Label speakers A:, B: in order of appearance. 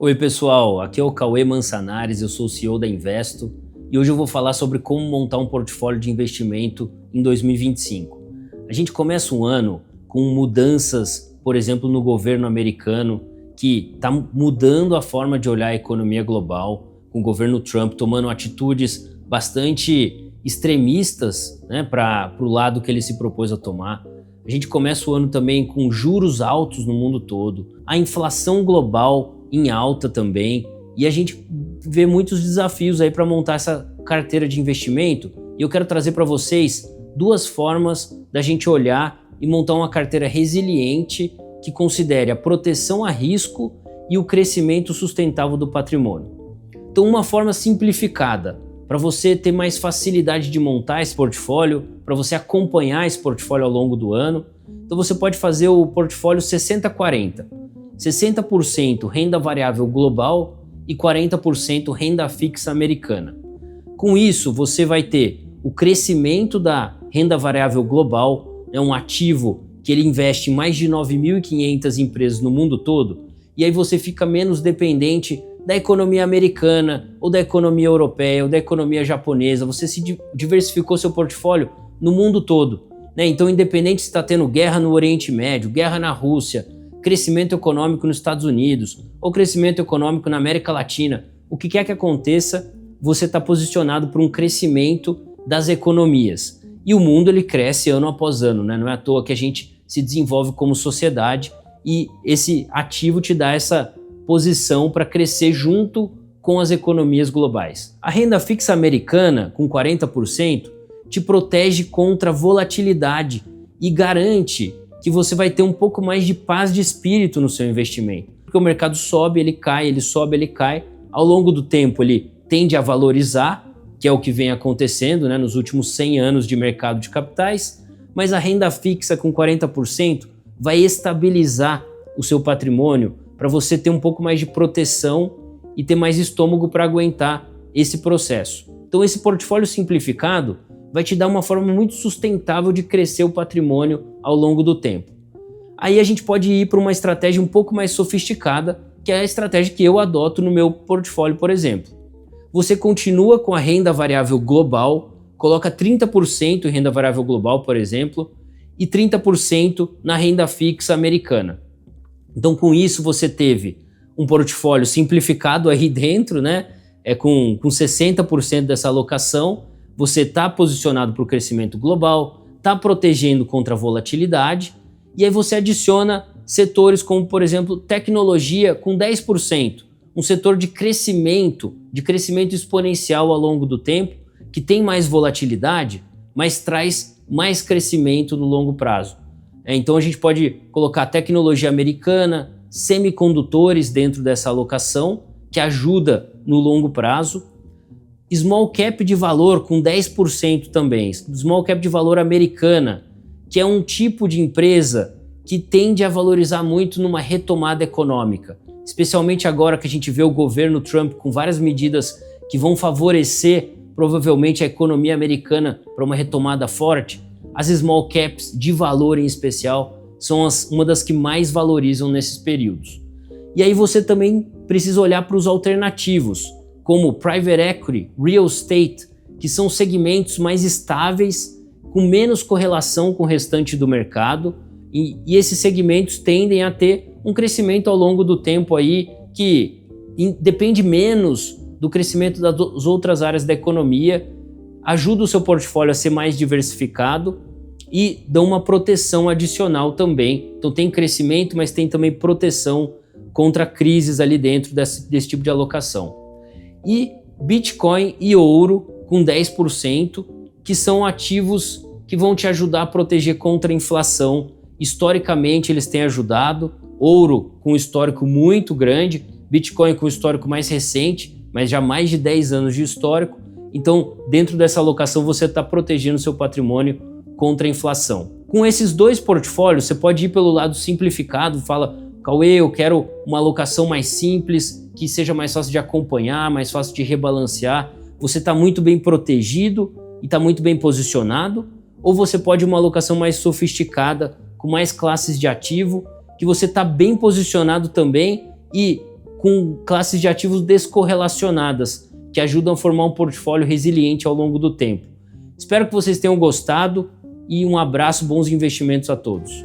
A: Oi pessoal, aqui é o Cauê Mansanares, eu sou o CEO da Investo e hoje eu vou falar sobre como montar um portfólio de investimento em 2025. A gente começa um ano com mudanças, por exemplo, no governo americano, que está mudando a forma de olhar a economia global, com o governo Trump tomando atitudes bastante extremistas, para o lado que ele se propôs a tomar. A gente começa o ano também com juros altos no mundo todo, a inflação global em alta também, e a gente vê muitos desafios aí para montar essa carteira de investimento, e eu quero trazer para vocês duas formas da gente olhar e montar uma carteira resiliente que considere a proteção a risco e o crescimento sustentável do patrimônio. Então, uma forma simplificada para você ter mais facilidade de montar esse portfólio, para você acompanhar esse portfólio ao longo do ano. Então você pode fazer o portfólio 60-40. 60% renda variável global e 40% renda fixa americana. Com isso, você vai ter o crescimento da renda variável global, é um ativo que ele investe em mais de 9.500 empresas no mundo todo, e aí você fica menos dependente da economia americana, ou da economia europeia, ou da economia japonesa. Você se diversificou seu portfólio no mundo todo, Então, independente se está tendo guerra no Oriente Médio, guerra na Rússia, crescimento econômico nos Estados Unidos, ou crescimento econômico na América Latina, o que quer que aconteça, você está posicionado para um crescimento das economias. E o mundo ele cresce ano após ano, Não é à toa que a gente se desenvolve como sociedade e esse ativo te dá essa posição para crescer junto com as economias globais. A renda fixa americana, com 40%, te protege contra volatilidade e garante que você vai ter um pouco mais de paz de espírito no seu investimento. Porque o mercado sobe, ele cai, ele sobe, ele cai. Ao longo do tempo ele tende a valorizar, que é o que vem acontecendo nos últimos 100 anos de mercado de capitais, mas a renda fixa com 40% vai estabilizar o seu patrimônio para você ter um pouco mais de proteção e ter mais estômago para aguentar esse processo. Então esse portfólio simplificado vai te dar uma forma muito sustentável de crescer o patrimônio ao longo do tempo. Aí a gente pode ir para uma estratégia um pouco mais sofisticada, que é a estratégia que eu adoto no meu portfólio, por exemplo. Você continua com a renda variável global, coloca 30% em renda variável global, por exemplo, e 30% na renda fixa americana. Então, com isso, você teve um portfólio simplificado aí dentro, com 60% dessa alocação, você está posicionado para o crescimento global, está protegendo contra a volatilidade, e aí você adiciona setores como, por exemplo, tecnologia com 10%, um setor de crescimento exponencial ao longo do tempo, que tem mais volatilidade, mas traz mais crescimento no longo prazo. Então a gente pode colocar tecnologia americana, semicondutores dentro dessa alocação, que ajuda no longo prazo. Small cap de valor com 10% também, small cap de valor americana, que é um tipo de empresa que tende a valorizar muito numa retomada econômica, especialmente agora que a gente vê o governo Trump com várias medidas que vão favorecer provavelmente a economia americana para uma retomada forte. As small caps de valor em especial são uma das que mais valorizam nesses períodos. E aí você também precisa olhar para os alternativos, como private equity, real estate, que são segmentos mais estáveis, com menos correlação com o restante do mercado, e esses segmentos tendem a ter um crescimento ao longo do tempo aí que depende menos do crescimento das outras áreas da economia, ajuda o seu portfólio a ser mais diversificado e dá uma proteção adicional também. Então tem crescimento, mas tem também proteção contra crises ali dentro desse tipo de alocação. E Bitcoin e ouro com 10%, que são ativos que vão te ajudar a proteger contra a inflação. Historicamente eles têm ajudado, ouro com um histórico muito grande, Bitcoin com um histórico mais recente, mas já mais de 10 anos de histórico. Então, dentro dessa alocação, você está protegendo o seu patrimônio contra a inflação. Com esses dois portfólios, você pode ir pelo lado simplificado, fala, Cauê, eu quero uma alocação mais simples, que seja mais fácil de acompanhar, mais fácil de rebalancear. Você está muito bem protegido e está muito bem posicionado. Ou você pode ir uma alocação mais sofisticada, com mais classes de ativo, que você está bem posicionado também e com classes de ativos descorrelacionadas, que ajudam a formar um portfólio resiliente ao longo do tempo. Espero que vocês tenham gostado e um abraço, bons investimentos a todos.